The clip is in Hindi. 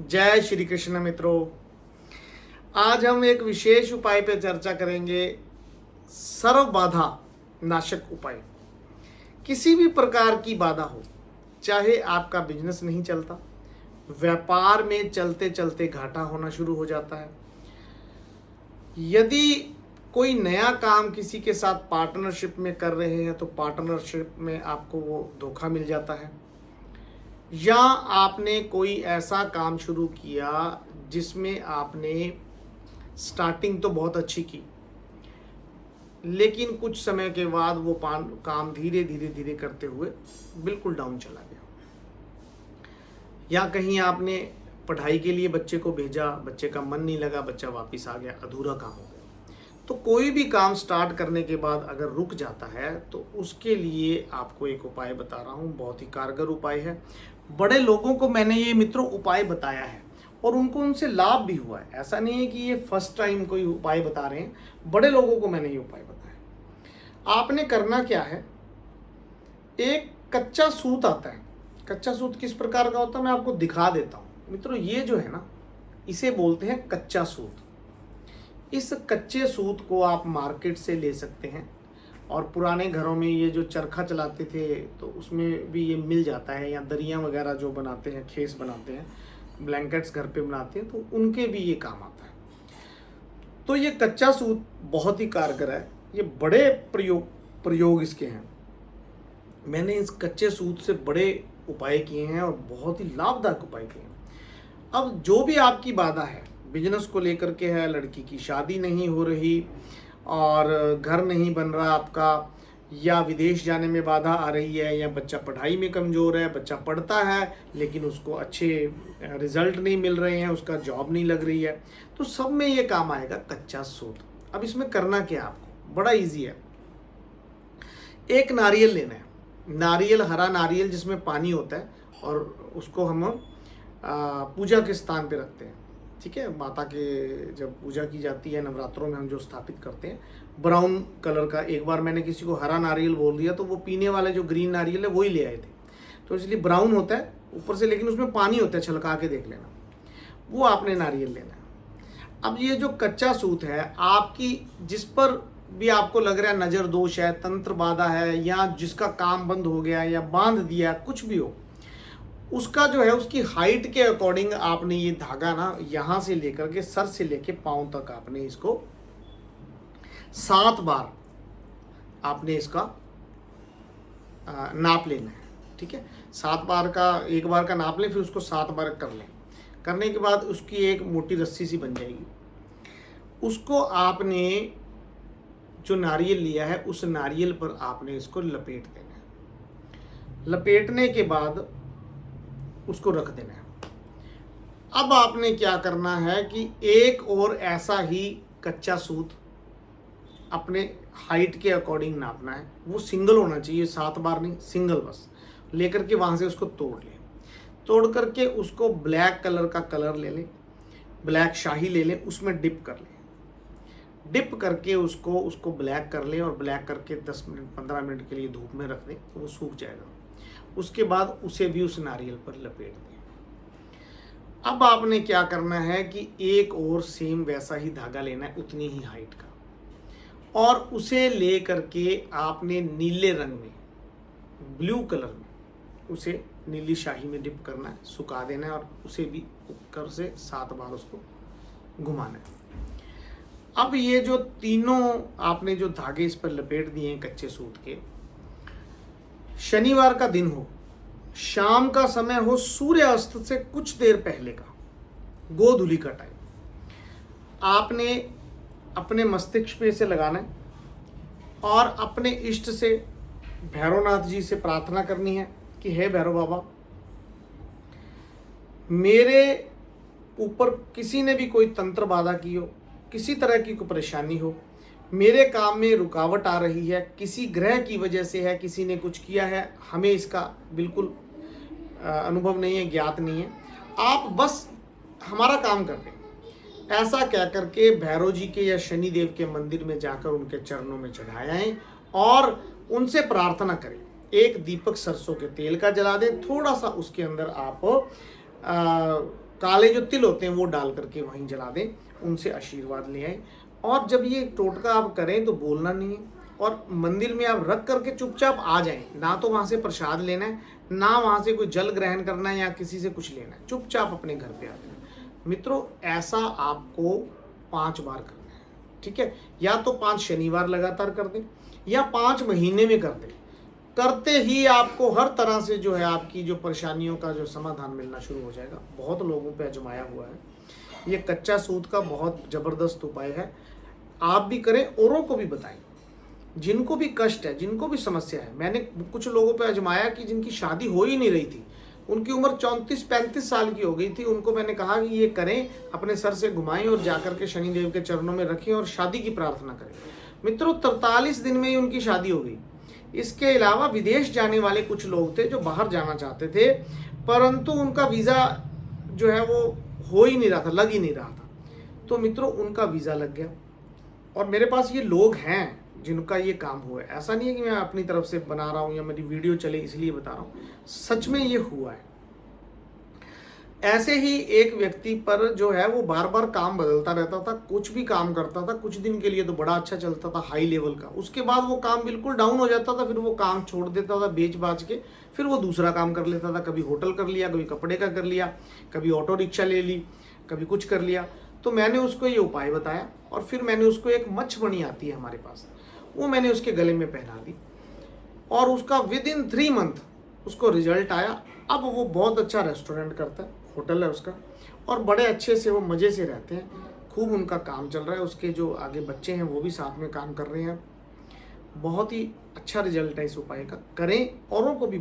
जय श्री कृष्ण मित्रों। आज हम एक विशेष उपाय पर चर्चा करेंगे। सर्व बाधा नाशक उपाय। किसी भी प्रकार की बाधा हो, चाहे आपका बिजनेस नहीं चलता, व्यापार में चलते चलते घाटा होना शुरू हो जाता है, यदि कोई नया काम किसी के साथ पार्टनरशिप में कर रहे हैं तो पार्टनरशिप में आपको वो धोखा मिल जाता है, या आपने कोई ऐसा काम शुरू किया जिसमें आपने स्टार्टिंग तो बहुत अच्छी की, लेकिन कुछ समय के बाद वो काम धीरे धीरे धीरे करते हुए बिल्कुल डाउन चला गया, या कहीं आपने पढ़ाई के लिए बच्चे को भेजा, बच्चे का मन नहीं लगा, बच्चा वापस आ गया, अधूरा काम हो गया। तो कोई भी काम स्टार्ट करने के बाद अगर रुक जाता है तो उसके लिए आपको एक उपाय बता रहा हूँ, बहुत ही कारगर उपाय है। बड़े लोगों को मैंने ये मित्रों उपाय बताया है और उनको उनसे लाभ भी हुआ है। ऐसा नहीं है कि ये फर्स्ट टाइम कोई उपाय बता रहे हैं, बड़े लोगों को मैंने ये उपाय बताया। आपने करना क्या है, एक कच्चा सूत आता है। कच्चा सूत किस प्रकार का होता है मैं आपको दिखा देता हूँ मित्रों। ये जो है ना, इसे बोलते हैं कच्चा सूत। इस कच्चे सूत को आप मार्केट से ले सकते हैं, और पुराने घरों में ये जो चरखा चलाते थे तो उसमें भी ये मिल जाता है, या दरियाँ वगैरह जो बनाते हैं, खेस बनाते हैं, ब्लैंकेट्स घर पे बनाते हैं, तो उनके भी ये काम आता है। तो ये कच्चा सूत बहुत ही कारगर है। ये बड़े प्रयोग इसके हैं। मैंने इस कच्चे सूत से बड़े उपाय किए हैं और बहुत ही लाभदायक उपाय किए हैं। अब जो भी आपकी बाधा है, बिजनेस को लेकर के है, लड़की की शादी नहीं हो रही और घर नहीं बन रहा आपका, या विदेश जाने में बाधा आ रही है, या बच्चा पढ़ाई में कमज़ोर है, बच्चा पढ़ता है लेकिन उसको अच्छे रिजल्ट नहीं मिल रहे हैं, उसका जॉब नहीं लग रही है, तो सब में ये काम आएगा कच्चा सूत। अब इसमें करना क्या है आपको, बड़ा इजी है। एक नारियल लेना है, नारियल, हरा नारियल जिसमें पानी होता है, और उसको हम पूजा के स्थान पे रखते हैं। ठीक है, माता के जब पूजा की जाती है नवरात्रों में हम जो स्थापित करते हैं, ब्राउन कलर का। एक बार मैंने किसी को हरा नारियल बोल दिया तो वो पीने वाले जो ग्रीन नारियल है वही ले आए थे, तो इसलिए ब्राउन होता है ऊपर से, लेकिन उसमें पानी होता है, छलका के देख लेना, वो आपने नारियल लेना है। अब ये जो कच्चा सूत है, आपकी जिस पर भी आपको लग रहा है नज़र दोष है, तंत्र बाधा है, या जिसका काम बंद हो गया या बांध दिया, कुछ भी हो, उसका जो है उसकी हाइट के अकॉर्डिंग आपने ये धागा ना यहाँ से लेकर के सर से लेके पाँव तक आपने इसको 7 बार आपने इसका नाप लेना है। ठीक है, 7 बार का, एक बार का नाप लें, फिर उसको 7 बार कर लें। करने के बाद उसकी एक मोटी रस्सी सी बन जाएगी। उसको आपने जो नारियल लिया है उस नारियल पर आपने इसको लपेट देना है। लपेटने के बाद उसको रख देना है। अब आपने क्या करना है कि एक और ऐसा ही कच्चा सूत अपने हाइट के अकॉर्डिंग नापना है। वो सिंगल होना चाहिए, 7 बार नहीं, सिंगल बस लेकर के वहाँ से उसको तोड़ लें। तोड़ करके उसको ब्लैक कलर का कलर ले लें, ब्लैक शाही ले लें, उसमें डिप कर लें। डिप करके उसको ब्लैक कर लें, और ब्लैक करके 10 मिनट 15 मिनट के लिए धूप में रख दें, तो वो सूख जाएगा। उसके बाद उसे भी उस नारियल पर लपेट दें। अब आपने क्या करना है कि एक और सेम वैसा ही धागा लेना है, उतनी ही हाइट का, और उसे ले करके आपने नीले रंग में, ब्लू कलर में, उसे नीली शाही में डिप करना है, सुखा देना है, और उसे भी ऊपर से 7 बार उसको घुमाना है। अब ये जो तीनों आपने जो धागे इस पर लपेट दिए हैं कच्चे सूत के, शनिवार का दिन हो, शाम का समय हो, सूर्यास्त से कुछ देर पहले का, गोधूली का टाइम, आपने अपने मस्तिष्क पे इसे लगाना है और अपने इष्ट से, भैरवनाथ जी से प्रार्थना करनी है कि हे भैरव बाबा, मेरे ऊपर किसी ने भी कोई तंत्र बाधा की हो, किसी तरह की कोई परेशानी हो, मेरे काम में रुकावट आ रही है, किसी ग्रह की वजह से है, किसी ने कुछ किया है, हमें इसका बिल्कुल अनुभव नहीं है, ज्ञात नहीं है, आप बस हमारा काम कर दें। ऐसा कह करके भैरव जी के या शनि देव के मंदिर में जाकर उनके चरणों में चढ़ाएं और उनसे प्रार्थना करें। एक दीपक सरसों के तेल का जला दें, थोड़ा सा उसके अंदर आप काले जो तिल होते हैं वो डाल करके वहीं जला दें, उनसे आशीर्वाद ले आए। और जब ये टोटका आप करें तो बोलना नहीं है, और मंदिर में आप रख करके चुपचाप आ जाएं, ना तो वहाँ से प्रसाद लेना है, ना वहाँ से कोई जल ग्रहण करना है या किसी से कुछ लेना है, चुपचाप अपने घर पे आ जाना। मित्रों, ऐसा आपको 5 बार करना है, ठीक है। या तो 5 शनिवार लगातार कर दें या 5 महीने में कर दें। करते ही आपको हर तरह से जो है आपकी जो परेशानियों का जो समाधान मिलना शुरू हो जाएगा। बहुत लोगों पे आजमाया हुआ है, ये कच्चा सूत का बहुत ज़बरदस्त उपाय है। आप भी करें, औरों को भी बताएं, जिनको भी कष्ट है, जिनको भी समस्या है। मैंने कुछ लोगों पे आजमाया कि जिनकी शादी हो ही नहीं रही थी, उनकी उम्र 34-35 साल की हो गई थी, उनको मैंने कहा कि ये करें, अपने सर से घुमाएं और जाकर के शनिदेव के चरणों में रखें और शादी की प्रार्थना करें। मित्रों, 43 दिन में ही उनकी शादी हो गई। इसके अलावा विदेश जाने वाले कुछ लोग थे जो बाहर जाना चाहते थे, परंतु उनका वीज़ा जो है वो हो ही नहीं रहा था, लग ही नहीं रहा था। तो मित्रों, उनका वीज़ा लग गया। और मेरे पास ये लोग हैं जिनका ये काम हुआ है। ऐसा नहीं है कि मैं अपनी तरफ से बना रहा हूँ या मेरी वीडियो चले इसलिए बता रहा हूँ, सच में ये हुआ है। ऐसे ही एक व्यक्ति पर जो है वो बार बार काम बदलता रहता था, कुछ भी काम करता था, कुछ दिन के लिए तो बड़ा अच्छा चलता था, हाई लेवल का। उसके बाद वो काम बिल्कुल डाउन हो जाता था, फिर वो काम छोड़ देता था बेच बाच के, फिर वो दूसरा काम कर लेता था। कभी होटल कर लिया, कभी कपड़े का कर लिया, कभी ऑटो रिक्शा ले ली, कभी कुछ कर लिया। तो मैंने उसको ये उपाय बताया और फिर मैंने उसको एक मच्छमणि आती है हमारे पास, वो मैंने उसके गले में पहना दी और उसका विदिन 3 मंथ उसको रिजल्ट आया। अब वो बहुत अच्छा रेस्टोरेंट करता है, होटल है उसका, और बड़े अच्छे से वो मज़े से रहते हैं। खूब उनका काम चल रहा है, उसके जो आगे बच्चे हैं वो भी साथ में काम कर रहे हैं। बहुत ही अच्छा रिजल्ट है इस उपाय का, करें, औरों को भी